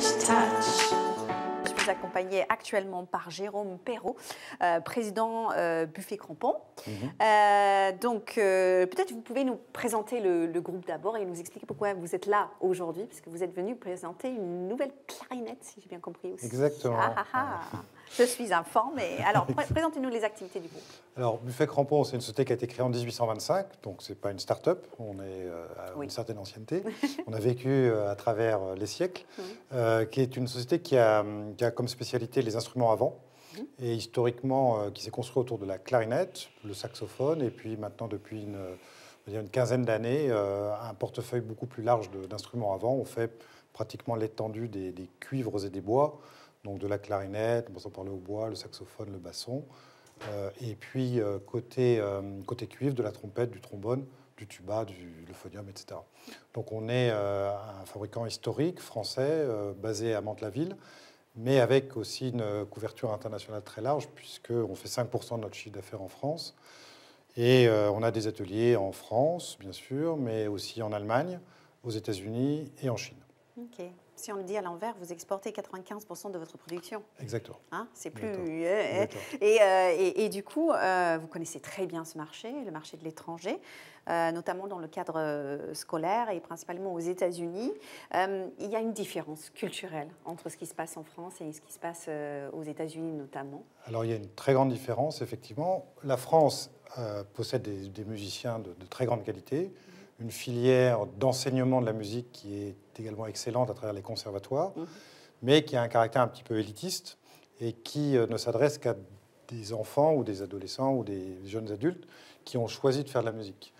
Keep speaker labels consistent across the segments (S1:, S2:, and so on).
S1: French touch. Je suis accompagnée actuellement par Jérôme Perrault, président Buffet Crampon. Donc, peut-être vous pouvez nous présenter le groupe d'abord et nous expliquer pourquoi vous êtes là aujourd'hui, parce que vous êtes venu présenter une nouvelle clarinette, si j'ai bien compris aussi.
S2: Exactement.
S1: Je suis informée. Alors, présentez-nous les activités du groupe.
S2: Alors, Buffet Crampon, c'est une société qui a été créée en 1825, donc ce n'est pas une start-up, on est à une certaine ancienneté. On a vécu à travers les siècles, qui est une société qui a comme spécialité les instruments à vent, et historiquement qui s'est construit autour de la clarinette, le saxophone, et puis maintenant depuis une quinzaine d'années, un portefeuille beaucoup plus large d'instruments à vent. On fait pratiquement l'étendue des cuivres et des bois, donc de la clarinette, on passe par le hautbois, le saxophone, le basson, et puis côté cuivre, de la trompette, du trombone, du tuba, du euphonium, etc. Donc on est un fabricant historique français basé à Mantes-la-Ville, mais avec aussi une couverture internationale très large, puisqu'on fait 5% de notre chiffre d'affaires en France. Et on a des ateliers en France, bien sûr, mais aussi en Allemagne, aux États-Unis et en Chine.
S1: OK. Si on le dit à l'envers, vous exportez 95% de votre production.
S2: Exactement.
S1: Hein, c'est plus...
S2: Exactement.
S1: Et du coup, vous connaissez très bien ce marché, le marché de l'étranger, notamment dans le cadre scolaire et principalement aux États-Unis. Il y a une différence culturelle entre ce qui se passe en France et ce qui se passe aux États-Unis notamment.
S2: Alors, il y a une très grande différence, effectivement. La France possède des musiciens de très grande qualité, une filière d'enseignement de la musique qui est également excellente à travers les conservatoires, mais qui a un caractère un petit peu élitiste et qui ne s'adresse qu'à des enfants ou des adolescents ou des jeunes adultes qui ont choisi de faire de la musique.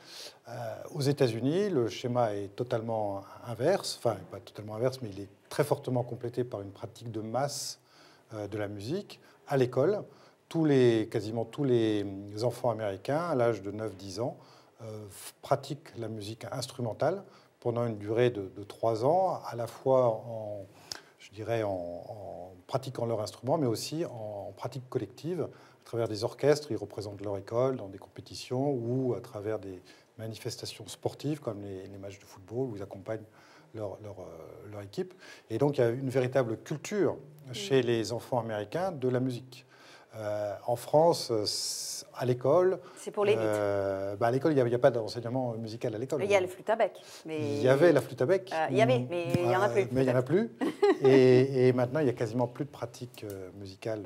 S2: Aux États-Unis, le schéma est totalement inverse, enfin pas totalement inverse, mais il est très fortement complété par une pratique de masse de la musique à l'école. Quasiment tous les enfants américains à l'âge de 9-10 ans pratiquent la musique instrumentale pendant une durée de 3 ans, à la fois en pratiquant leur instrument, mais aussi en pratique collective, à travers des orchestres. Ils représentent leur école dans des compétitions ou à travers des manifestations sportives comme les matchs de football où ils accompagnent leur équipe. Et donc il y a une véritable culture chez les enfants américains de la musique. En France, à l'école...
S1: C'est pour l'élite.
S2: À l'école, il n'y a pas d'enseignement musical à l'école.
S1: Il y a le flûte à bec.
S2: Mais... Il y avait la flûte à bec.
S1: Il y avait, mais il n'y en a plus.
S2: Mais il n'y en a plus. et maintenant, il n'y a quasiment plus de pratique musicale,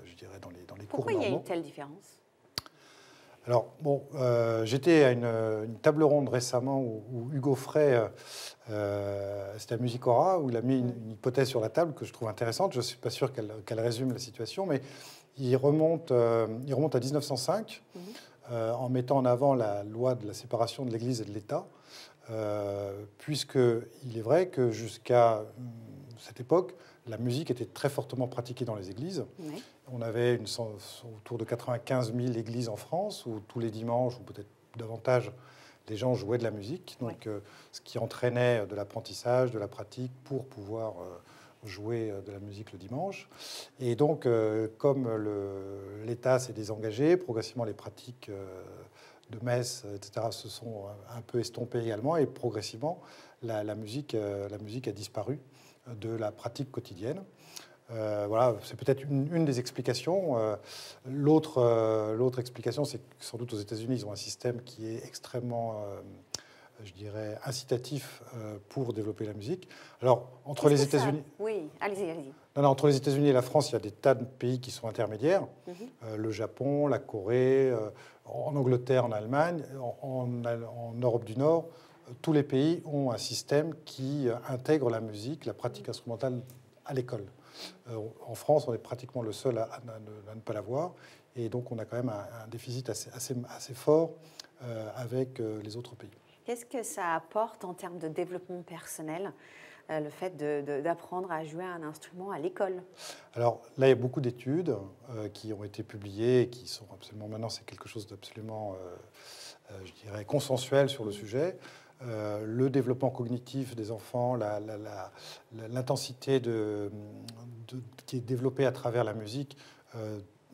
S2: je dirais, dans les cours
S1: Pourquoi
S2: normaux.
S1: il y a une telle différence?
S2: Alors, bon, j'étais à une table ronde récemment où Hugo Frey, c'était à Musicora, où il a mis une hypothèse sur la table que je trouve intéressante. Je ne suis pas sûr qu'elle résume la situation, mais il remonte à 1905 en mettant en avant la loi de la séparation de l'Église et de l'État, puisqu'il est vrai que jusqu'à cette époque, la musique était très fortement pratiquée dans les églises. Oui. On avait autour de 95 000 églises en France, où tous les dimanches, ou peut-être davantage, les gens jouaient de la musique. Donc, ce qui entraînait de l'apprentissage, de la pratique pour pouvoir jouer de la musique le dimanche. Et donc, comme l'État s'est désengagé, progressivement les pratiques de messe, etc., se sont un peu estompées également, et progressivement, la musique a disparu de la pratique quotidienne. Voilà, c'est peut-être une des explications. L'autre explication, c'est que sans doute aux États-Unis, ils ont un système qui est extrêmement, je dirais, incitatif pour développer la musique. Alors, entre les États-Unis...
S1: Oui, allez-y.
S2: Non, entre les États-Unis et la France, il y a des tas de pays qui sont intermédiaires. Le Japon, la Corée, en Angleterre, en Allemagne, en Europe du Nord. Tous les pays ont un système qui intègre la musique, la pratique instrumentale à l'école. En France, on est pratiquement le seul à ne pas l'avoir. Et donc, on a quand même un déficit assez fort avec les autres pays.
S1: Qu'est-ce que ça apporte en termes de développement personnel, le fait d'apprendre à jouer un instrument à l'école?
S2: Alors là, il y a beaucoup d'études qui ont été publiées, qui sont absolument... Maintenant, c'est quelque chose d'absolument, je dirais, consensuel sur le sujet. Le développement cognitif des enfants, l'intensité qui est développée à travers la musique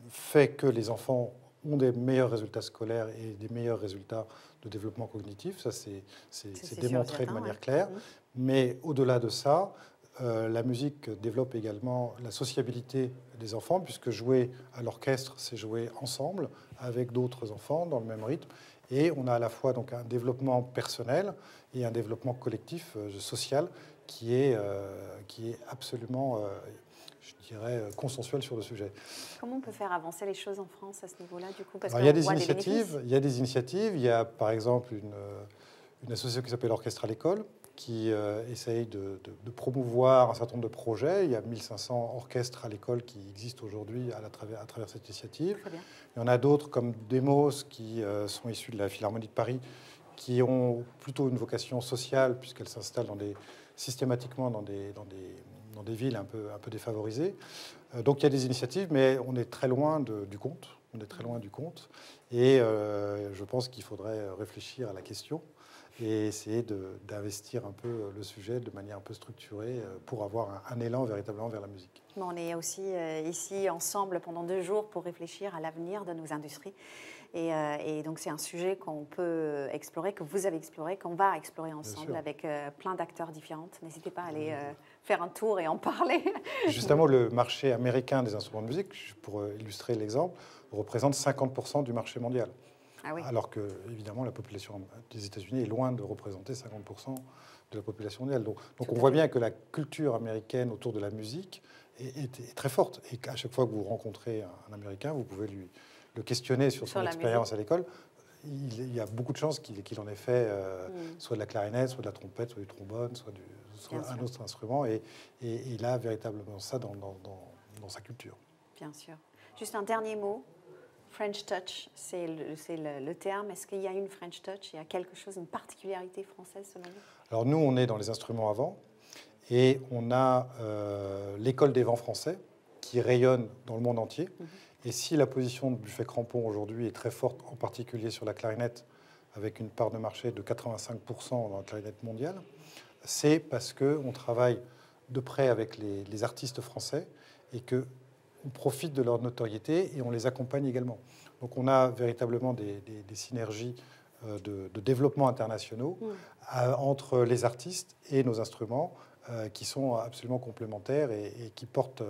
S2: fait que les enfants ont des meilleurs résultats scolaires et des meilleurs résultats de développement cognitif. Ça, c'est démontré de manière claire. Mais au-delà de ça, la musique développe également la sociabilité des enfants, puisque jouer à l'orchestre, c'est jouer ensemble avec d'autres enfants dans le même rythme. Et on a à la fois donc un développement personnel et un développement collectif, social, qui est absolument, je dirais, consensuel sur le sujet.
S1: Comment on peut faire avancer les choses en France à ce niveau-là, du coup? Parce
S2: il y a des initiatives. Il y a des initiatives. Il y a par exemple une association qui s'appelle Orchestre à l'école, qui essaye de promouvoir un certain nombre de projets. Il y a 1500 orchestres à l'école qui existent aujourd'hui à travers cette initiative. Il y en a d'autres comme Demos qui sont issus de la Philharmonie de Paris, qui ont plutôt une vocation sociale puisqu'elles s'installent systématiquement dans des villes un peu défavorisées. Donc il y a des initiatives, mais on est très loin du compte. On est très loin du compte. Et je pense qu'il faudrait réfléchir à la question et essayer d'investir un peu le sujet de manière un peu structurée pour avoir un élan véritablement vers la musique.
S1: On est aussi ici ensemble pendant 2 jours pour réfléchir à l'avenir de nos industries. Et donc c'est un sujet qu'on peut explorer, que vous avez exploré, qu'on va explorer ensemble avec plein d'acteurs différents. N'hésitez pas à aller faire un tour et en parler.
S2: Justement, le marché américain des instruments de musique, pour illustrer l'exemple, représente 50% du marché mondial. Ah oui. Alors que, évidemment, la population des États-Unis est loin de représenter 50% de la population mondiale. Donc on voit bien que la culture américaine autour de la musique est très forte. Et qu'à chaque fois que vous rencontrez un Américain, vous pouvez le questionner sur son expérience à l'école. Il y a beaucoup de chances qu'il en ait fait soit de la clarinette, soit de la trompette, soit du trombone, soit un autre instrument. Et il a véritablement ça dans sa culture.
S1: Bien sûr. Juste un dernier mot. French Touch, c'est le terme. Est-ce qu'il y a une French Touch? Il y a quelque chose, une particularité française selon vous?
S2: Alors nous, on est dans les instruments à vent et on a l'école des vents français qui rayonne dans le monde entier. Et si la position de Buffet-Crampon aujourd'hui est très forte, en particulier sur la clarinette, avec une part de marché de 85% dans la clarinette mondiale, c'est parce qu'on travaille de près avec les artistes français et qu'on profite de leur notoriété et on les accompagne également. Donc on a véritablement des synergies de développement internationaux entre les artistes et nos instruments qui sont absolument complémentaires et qui portent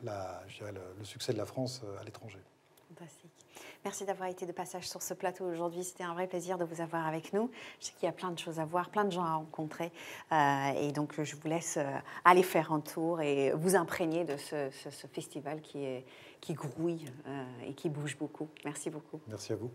S2: le succès de la France à l'étranger.
S1: Fantastique. Merci d'avoir été de passage sur ce plateau aujourd'hui. C'était un vrai plaisir de vous avoir avec nous. Je sais qu'il y a plein de choses à voir, plein de gens à rencontrer. Et donc, je vous laisse aller faire un tour et vous imprégner de ce festival qui grouille et qui bouge beaucoup. Merci beaucoup.
S2: Merci à vous.